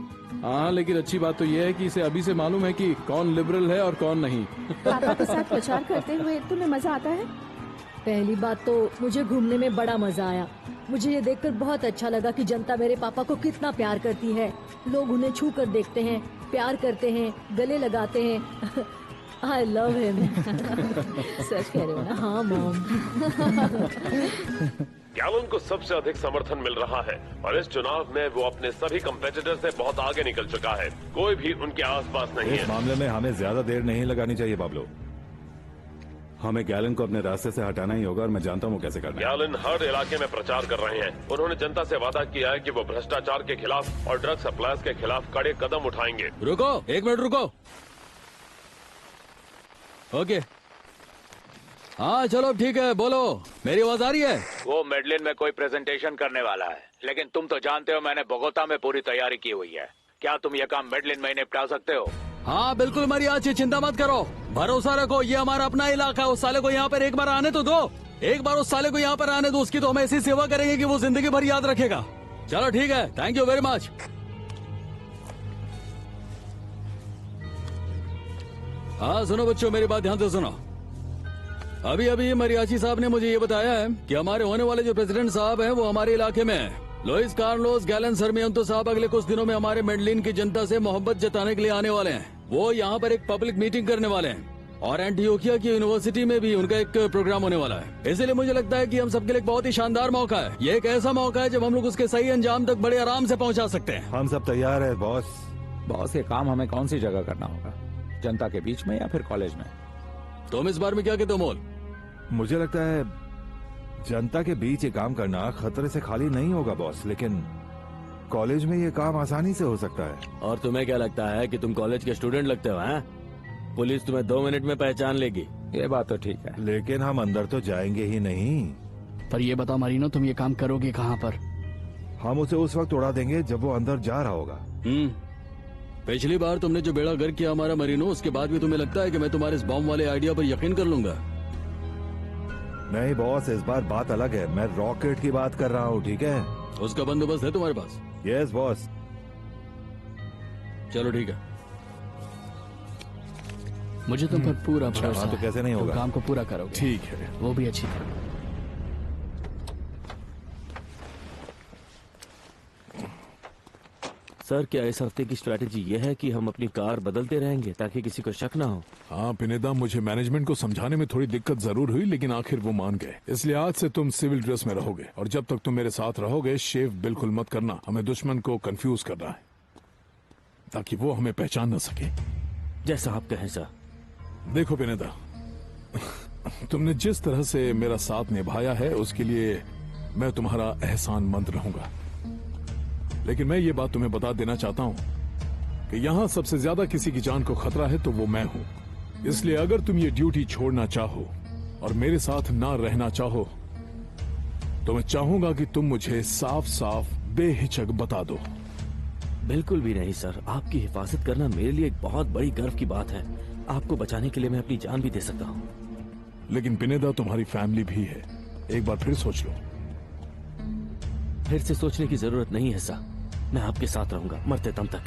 हाँ, लेकिन अच्छी बात तो यह है कि इसे अभी से मालूम है कि कौन लिबरल है और कौन नहीं। पापा के साथ प्रचार करते हुए तुम्हें मजा आता है? पहली बात तो मुझे घूमने में बड़ा मजा आया। मुझे ये देखकर बहुत अच्छा लगा कि जनता मेरे पापा को कितना प्यार करती है। लोग उन्हें छू कर देखते हैं, प्यार करते हैं, गले लगाते हैं। I love him. सच कह रहे हो ना? हाँ मॉम। गैलन को सबसे अधिक समर्थन मिल रहा है और इस चुनाव में वो अपने सभी कंपेटिटर से बहुत आगे निकल चुका है। कोई भी उनके आसपास नहीं है। इस मामले में हमें ज्यादा देर नहीं लगानी चाहिए पाब्लो। हमें गैलन को अपने रास्ते से हटाना ही होगा और मैं जानता हूँ वो कैसे करना है। गैलन हर इलाके में प्रचार कर रहे हैं। उन्होंने जनता से वादा किया है कि वो भ्रष्टाचार के खिलाफ और ड्रग सप्लायर्स के खिलाफ कड़े कदम उठाएंगे। रुको, 1 मिनट रुको। ओके, हाँ चलो ठीक है, बोलो, मेरी आवाज आ रही है? वो मेडलिन में कोई प्रेजेंटेशन करने वाला है, लेकिन तुम तो जानते हो मैंने बोगोता में पूरी तैयारी की हुई है। क्या तुम ये काम मेडलिन में निपटा सकते हो? हाँ बिल्कुल मरियाची, चिंता मत करो, भरोसा रखो, ये हमारा अपना इलाका है। उस साले को यहाँ पर एक बार आने तो दो, एक बार उस साले को यहाँ पर आने दो, उसकी तो हम ऐसी सेवा करेंगे कि वो जिंदगी भर याद रखेगा। चलो ठीक है, थैंक यू वेरी मच। हाँ सुनो बच्चों, मेरी बात ध्यान से सुनो। अभी अभी मरियाची साहब ने मुझे ये बताया है कि हमारे होने वाले जो प्रेसिडेंट साहब हैं वो हमारे इलाके में हैं। लुइस कार्लोस गैलन सरमियंतो साहब अगले कुछ दिनों में हमारे मेडलिन की जनता से मोहब्बत जताने के लिए आने वाले हैं। वो यहाँ पर एक पब्लिक मीटिंग करने वाले हैं और एंटियोकिया की यूनिवर्सिटी में भी उनका एक प्रोग्राम होने वाला है। इसलिए मुझे लगता है कि हम सबके लिए एक बहुत ही शानदार मौका है। ये एक ऐसा मौका है जब हम लोग उसके सही अंजाम तक बड़े आराम से पहुँचा सकते हैं। हम सब तैयार है बॉस। बॉस, ये काम हमें कौन सी जगह करना होगा, जनता के बीच में या फिर कॉलेज में? तुम इस बार में क्या कहते हो मोल? मुझे लगता है जनता के बीच ये काम करना खतरे से खाली नहीं होगा बॉस, लेकिन कॉलेज में ये काम आसानी से हो सकता है। और तुम्हें क्या लगता है कि तुम कॉलेज के स्टूडेंट लगते हो? हैं? पुलिस तुम्हें 2 मिनट में पहचान लेगी। ये बात तो ठीक है, लेकिन हम अंदर तो जाएंगे ही नहीं। पर ये बताओ मरीनो, तुम ये काम करोगे कहाँ पर? हम उसे उस वक्त उड़ा देंगे जब वो अंदर जा रहा होगा। पिछली बार तुमने जो बेड़ा गर्क किया हमारा मरीनो, उसके बाद भी तुम्हें लगता है कि मैं तुम्हारे इस बॉम्ब वाले आइडिया पर यकीन कर लूंगा? नहीं बॉस, इस बार बात अलग है। मैं रॉकेट की बात कर रहा हूँ, ठीक है? उसका बंदोबस्त है तुम्हारे पास? Yes boss. चलो ठीक है। मुझे तुम पर पूरा भरोसा तो कैसे नहीं तुम होगा? काम को पूरा करोगे। ठीक है, वो भी अच्छी तरह। सर, क्या इस हफ्ते की स्ट्रैटेजी ये है कि हम अपनी कार बदलते रहेंगे ताकि किसी को शक ना हो? हाँ पिनेदा, मुझे मैनेजमेंट को समझाने में थोड़ी दिक्कत जरूर हुई, लेकिन आखिर वो मान गए। इसलिए आज से तुम सिविल ड्रेस में रहोगे, और जब तक तुम मेरे साथ रहोगे शेव बिल्कुल मत करना। हमें दुश्मन को कंफ्यूज करना है ताकि वो हमें पहचान न सके। जैसा आप कहें सर। देखो पिनेदा, तुमने जिस तरह से मेरा साथ निभाया है उसके लिए मैं तुम्हारा एहसानमंद रहूंगा, लेकिन मैं ये बात तुम्हें बता देना चाहता हूं कि यहां सबसे ज्यादा किसी की जान को खतरा है तो वो मैं हूं। इसलिए अगर तुम ये ड्यूटी छोड़ना चाहो और मेरे साथ ना रहना चाहो तो मैं चाहूंगा कि तुम मुझे साफ साफ बेहिचक बता दो। बिल्कुल भी नहीं सर, आपकी हिफाजत करना मेरे लिए एक बहुत बड़ी गर्व की बात है। आपको बचाने के लिए मैं अपनी जान भी दे सकता हूँ। लेकिन पिनेदा, तुम्हारी फैमिली भी है, एक बार फिर सोच लो। फिर से सोचने की जरूरत नहीं है सर, मैं आपके साथ रहूंगा मरते दम तक।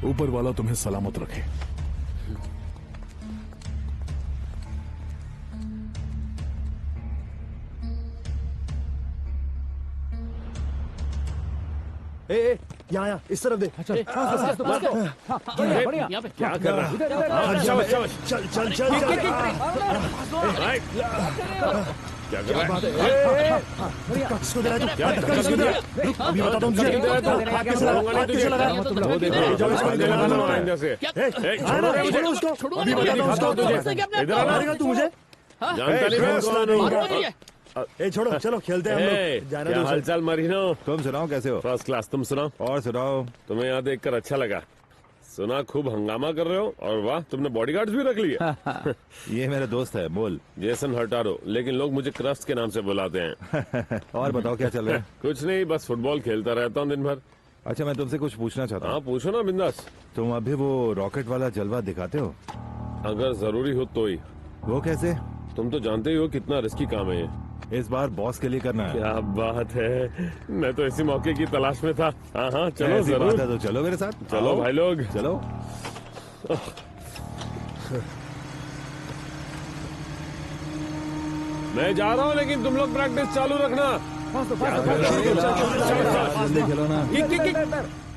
ऊपर वाला तुम्हें सलामत रखे। ए, यहाँ इस तरफ दे। बढ़िया बढ़िया। क्या कर रहा है? चल चल चल क्या कर रहा है? किसको दे रहा है तू? किसको दे रहा है? अभी बताता हूँ तुझे। हाथ कैसे लगा? छोड़ो उसको। अभी बताता हूँ उसको तुझे। मारेगा तू मुझे? जानता नहीं मैं कौन हूँ? ए छोड़ो, चलो खेलते हैं हम लोग। जाने क्या दो हाल चाल मरीनो? तुम सुनाओ कैसे हो? First class. तुम सुनाओ। और सुनाओ। तुम्हें यहाँ देखकर अच्छा लगा। सुना खूब हंगामा कर रहे हो, और वाह तुमने बॉडीगार्ड्स भी रख लिए। ये मेरा दोस्त है मोल, जेसन हर्टारो, लेकिन लोग मुझे क्रस्ट के नाम से बुलाते हैं। और बताओ क्या चल रहा है? कुछ नहीं, बस फुटबॉल खेलता रहता हूँ दिन भर। अच्छा, मैं तुमसे कुछ पूछना चाहता हूँ। हाँ पूछो ना बिंदास। तुम अभी वो रॉकेट वाला जलवा दिखाते हो? अगर जरूरी हो तो ही। वो कैसे? तुम तो जानते ही हो कितना रिस्की काम है ये। इस बार बॉस के लिए करना है। क्या बात है, मैं तो इसी मौके की तलाश में था। हाँ हाँ चलो ऐसी जरूर। बात है तो चलो मेरे साथ। चलो आओ। भाई लोग चलो। मैं जा रहा हूँ, लेकिन तुम लोग प्रैक्टिस चालू रखना।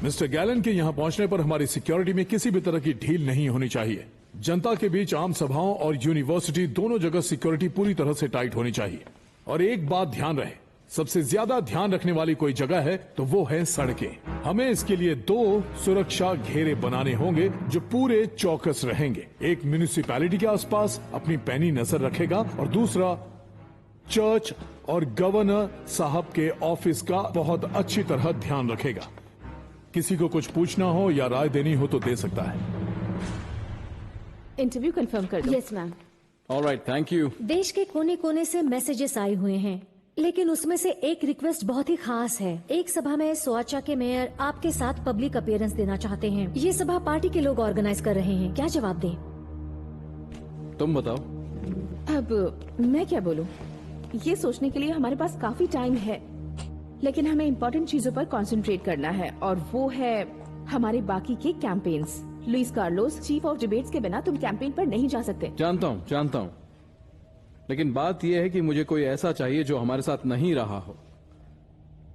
मिस्टर गैलन के यहाँ पहुँचने पर हमारी सिक्योरिटी में किसी भी तरह की ढील नहीं होनी चाहिए। जनता के बीच, आम सभाओं और यूनिवर्सिटी दोनों जगह सिक्योरिटी पूरी तरह से टाइट होनी चाहिए। और एक बात ध्यान रहे, सबसे ज्यादा ध्यान रखने वाली कोई जगह है तो वो है सड़कें। हमें इसके लिए 2 सुरक्षा घेरे बनाने होंगे जो पूरे चौकस रहेंगे। एक म्युनिसिपैलिटी के आसपास अपनी पैनी नजर रखेगा और दूसरा चर्च और गवर्नर साहब के ऑफिस का बहुत अच्छी तरह ध्यान रखेगा। किसी को कुछ पूछना हो या राय देनी हो तो दे सकता है। इंटरव्यू कंफर्म कर दो। Yes ma'am. Alright, thank you. देश के कोने कोने से मैसेजेस आए हुए हैं, लेकिन उसमें से एक रिक्वेस्ट बहुत ही खास है। एक सभा में सोआचा के मेयर आपके साथ पब्लिक अपीयरेंस देना चाहते हैं। ये सभा पार्टी के लोग ऑर्गेनाइज कर रहे हैं, क्या जवाब दें? तुम बताओ। अब मैं क्या बोलूं? ये सोचने के लिए हमारे पास काफी टाइम है, लेकिन हमें इम्पोर्टेंट चीजों पर कंसंट्रेट करना है, और वो है हमारे बाकी के campaigns. Luis Carlos, chief of debates के बिना तुम कैंपेन पर नहीं जा सकते। जानता हूँ, लेकिन बात यह है कि मुझे कोई ऐसा चाहिए जो हमारे साथ नहीं रहा हो,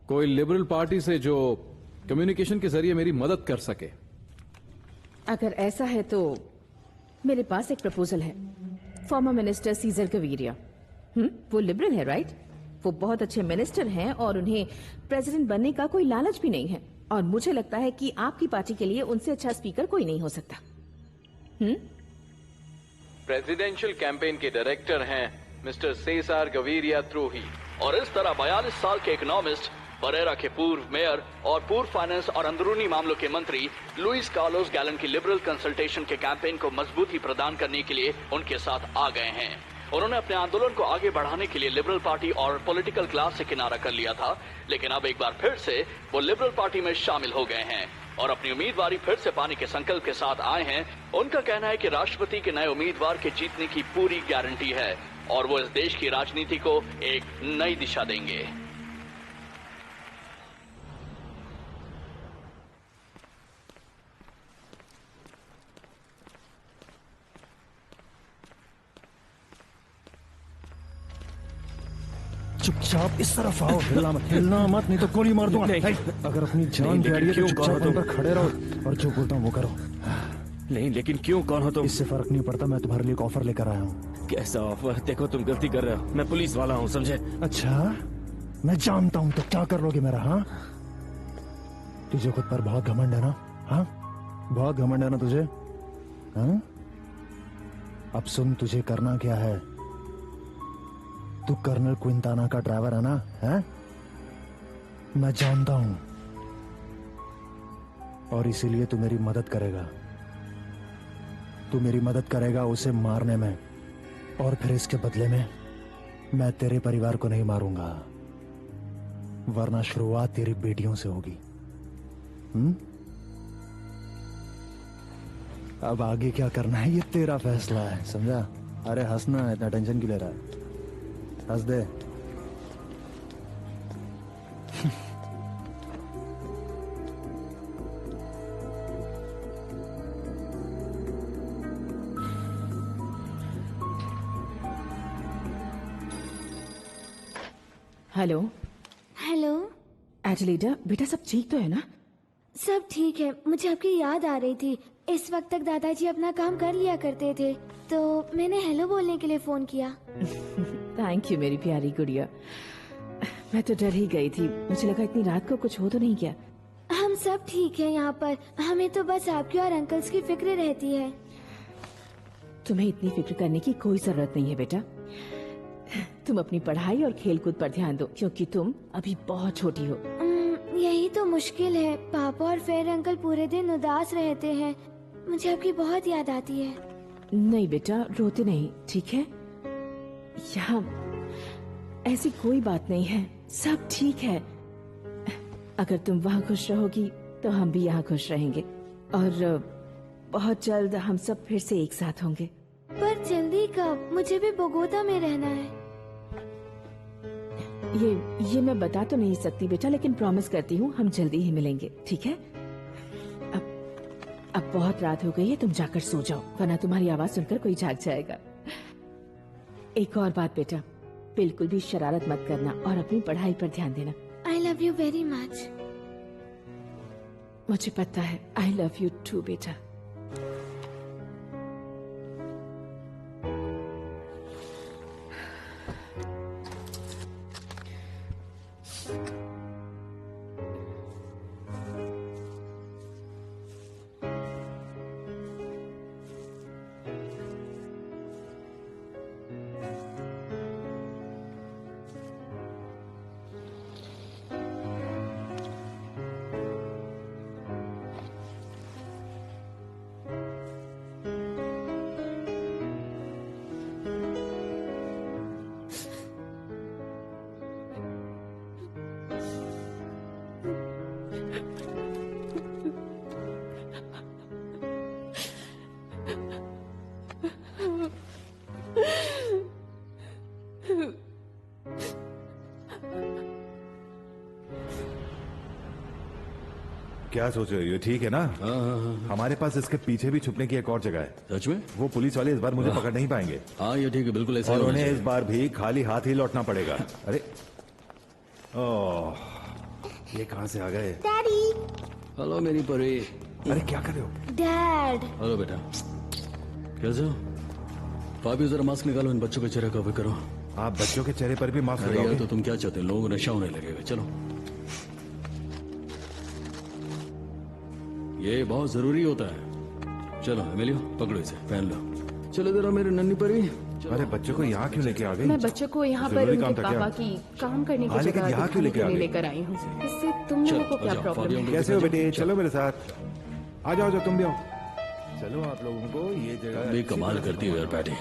कोई लिबरल पार्टी से जो कम्युनिकेशन के जरिए मेरी मदद कर सके। अगर ऐसा है तो मेरे पास एक प्रपोजल है। फॉर्मर मिनिस्टर सीजर गवीरिया, वो लिबरल है राइट? वो बहुत अच्छे मिनिस्टर हैं और उन्हें प्रेसिडेंट बनने का कोई लालच भी नहीं है, और मुझे लगता है कि आपकी पार्टी के लिए उनसे अच्छा स्पीकर कोई नहीं हो सकता। प्रेसिडेंशियल कैंपेन के डायरेक्टर हैं मिस्टर सेसार गवीरिया त्रोही, और इस तरह 42 साल के इकोनॉमिस्ट, परेरा के पूर्व मेयर और पूर्व फाइनेंस और अंदरूनी मामलों के मंत्री लुइस कार्लोस गैलन की लिबरल कंसल्टेशन के कैंपेन को मजबूती प्रदान करने के लिए उनके साथ आ गए हैं। उन्होंने अपने आंदोलन को आगे बढ़ाने के लिए लिबरल पार्टी और पॉलिटिकल क्लास से किनारा कर लिया था, लेकिन अब एक बार फिर से वो लिबरल पार्टी में शामिल हो गए हैं। और अपनी उम्मीदवारी फिर से पाने के संकल्प के साथ आए हैं। उनका कहना है कि राष्ट्रपति के नए उम्मीदवार के जीतने की पूरी गारंटी है और वो इस देश की राजनीति को एक नई दिशा देंगे। चुपचाप इस तरफ आओ, हिलना मत नहीं तो गोली मार दूंगा। अगर अपनी जान प्यारी है तो चुपचाप वहीं पर खड़े रहो और जो बोलता हूँ वो करो। नहीं, लेकिन क्यों, कौन हो तुम? इससे फर्क नहीं पड़ता, मैं तुम्हारे लिए एक ऑफर लेकर आया हूँ। कैसा ऑफर? देखो तुम गलती कर रहे हो, मैं पुलिस वाला हूँ, समझे? अच्छा, मैं जानता हूँ तो क्या कर लोगे मेरा? हाँ, तुझे खुद पर बहुत घमंड है ना? हाँ, बहुत घमंड है ना तुझे? हाँ, अब सुन, तुझे करना क्या है। तू कर्नल क्विंटाना का ड्राइवर है ना? है? मैं जानता हूं और इसीलिए तू मेरी मदद करेगा। तू मेरी मदद करेगा उसे मारने में, और फिर इसके बदले में मैं तेरे परिवार को नहीं मारूंगा, वरना शुरुआत तेरी बेटियों से होगी। अब आगे क्या करना है ये तेरा फैसला है, समझा? अरे हंसना है, इतना टेंशन क्यों ले रहा है? हंस दे। हेलो। हेलो एडलेडा, बेटा सब ठीक तो है ना? सब ठीक है। मुझे आपकी याद आ रही थी। इस वक्त तक दादाजी अपना काम कर लिया करते थे, तो मैंने हेलो बोलने के लिए फोन किया। थैंक यू मेरी प्यारी गुड़िया। मैं तो डर ही गई थी, मुझे लगा इतनी रात को कुछ हो तो नहीं क्या। हम सब ठीक हैं यहाँ पर, हमें तो बस आपकी और अंकल्स की फिक्र रहती है। तुम्हें इतनी फिक्र करने की कोई जरूरत नहीं है बेटा। तुम अपनी पढ़ाई और खेलकूद पर ध्यान दो, क्योंकि तुम अभी बहुत छोटी हो। यही तो मुश्किल है। पापा और फेर अंकल पूरे दिन उदास रहते हैं, मुझे आपकी बहुत याद आती है। नहीं बेटा, रोते नहीं, ठीक है? यहाँ ऐसी कोई बात नहीं है, सब ठीक है। अगर तुम वहाँ खुश रहोगी तो हम भी यहाँ खुश रहेंगे, और बहुत जल्द हम सब फिर से एक साथ होंगे। पर जल्दी कब? मुझे भी बोगोता में रहना है। ये मैं बता तो नहीं सकती बेटा, लेकिन प्रॉमिस करती हूँ हम जल्दी ही मिलेंगे, ठीक है? अब बहुत रात हो गई है, तुम जाकर सो जाओ, वरना तुम्हारी आवाज सुनकर कोई जाग जाएगा। एक और बात बेटा, बिल्कुल भी शरारत मत करना और अपनी पढ़ाई पर ध्यान देना। I love you very much. मुझे पता है, आई लव यू टू बेटा। क्या सोच रहे हो? ये ठीक है ना? हमारे पास इसके पीछे भी छुपने की एक और जगह है। सच में? वो पुलिस वाले इस बार मुझे पकड़ नहीं पाएंगे। हाँ ये ठीक है, बिल्कुल ऐसा और ही होना उन्हें चाहिए। इस बार भी खाली हाथ ही लौटना पड़ेगा। अरे ओह, ये कहाँ से आ गए? डैडी। हेलो मेरी परी। अरे क्या कर रहे हो? डैड। हेलो बेटा, कैसे हो? भाभी जरा मास्क निकालो, इन बच्चों के चेहरे कवर करो। आप बच्चों के चेहरे पर भी मास्क अरे यार, लगाओगे? तो तुम क्या चाहते हो? लोगों को नशा होने लगेगा। चलो, ये बहुत जरूरी होता है। चलो एमिलियो, पकड़ो इसे, पहन लो। चलो जरा मेरे नन्ही परी। अरे बच्चों को यहाँ क्यों लेके आ गई? मैं बच्चों को यहाँ पर जरूरी उनके काम था क्या? पापा की काम करने की लेकिन जगह यहाँ क्यों दिखाने लेके के आ लिए गई? लेकर आई हूँ। इससे तुम लोगों को क्या प्रॉब्लम है? कैसे हो बेटे? चलो मेरे साथ। आ जाओ, तुम भी आओ। चलो आप लोगों को ये जगह भी कमाल करती हो यार पैटी।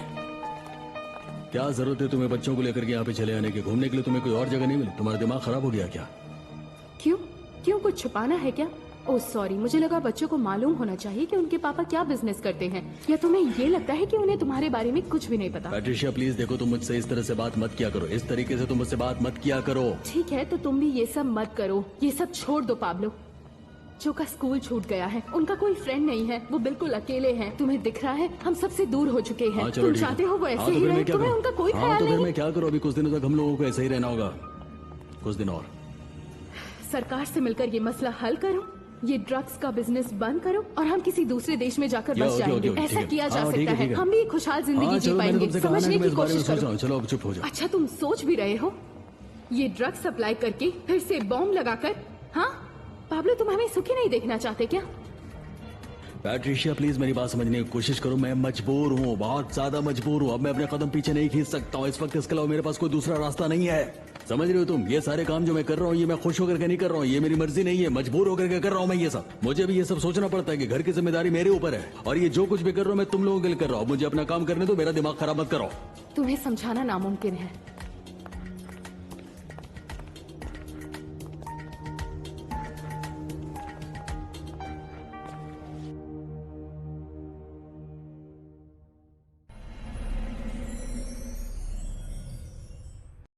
क्या जरूरत है तुम्हें बच्चों को लेकर के यहाँ पे चले आने की? घूमने के लिए तुम्हें कोई और जगह नहीं मिली? तुम्हारा दिमाग खराब हो गया क्या? क्यों? क्यों कुछ छुपाना है क्या? ओह सॉरी, मुझे लगा बच्चों को मालूम होना चाहिए कि उनके पापा क्या बिजनेस करते हैं। या तुम्हें ये लगता है कि उन्हें तुम्हारे बारे में कुछ भी नहीं पता? पैट्रिशिया प्लीज देखो, तुम मुझसे इस तरह से बात मत किया करो। इस तरीके से तुम मुझसे बात मत किया करो। ठीक है, तो तुम भी ये सब मत करो। ये सब छोड़ दो पाब्लो। जो का स्कूल छूट गया है, उनका कोई फ्रेंड नहीं है, वो बिल्कुल अकेले हैं। तुम्हें दिख रहा है हम सबसे दूर हो चुके हैं। तुम चाहते हो वो ऐसे ही रहे, तुम्हें उनका कोई ख्याल तो नहीं? फिर मैं क्या करूँ? अभी कुछ दिनों तक हम लोगों को ऐसे ही रहना होगा, कुछ दिन और। सरकार से मिलकर ये मसला हल करो, ये ड्रग्स का बिजनेस बंद करो और हम किसी दूसरे देश में जाकर बस जाएंगे। ऐसा किया जा सकता है, हम भी खुशहाल जिंदगी जी पाएंगे। समझने की कोशिश करो। चलो अब चुप हो जाओ। अच्छा, तुम सोच भी रहे हो ये ड्रग्स सप्लाई करके फिर से बॉम्ब लगाकर? हाँ पाब्लो, तुम हमें सुखी नहीं देखना चाहते क्या? पैट्रिशिया प्लीज मेरी बात समझने की कोशिश करो। मैं मजबूर हूँ, बहुत ज्यादा मजबूर हूँ। अब मैं अपने कदम पीछे नहीं खींच सकता हूँ इस वक्त। इसके अलावा मेरे पास कोई दूसरा रास्ता नहीं है। समझ रहे हो तुम? ये सारे काम जो मैं कर रहा हूँ, ये मैं खुश होकर के नहीं कर रहा हूँ, ये मेरी मर्जी नहीं है, मजबूर होकर के कर रहा हूँ मैं ये सब। मुझे भी ये सब सोचना पड़ता है कि घर की जिम्मेदारी मेरे ऊपर है, और ये जो कुछ भी कर रहा हूँ मैं तुम लोगों के लिए कर रहा हूँ। मुझे अपना काम करने दो, मेरा दिमाग खराब मत करो। तुम्हें समझाना नामुमकिन है।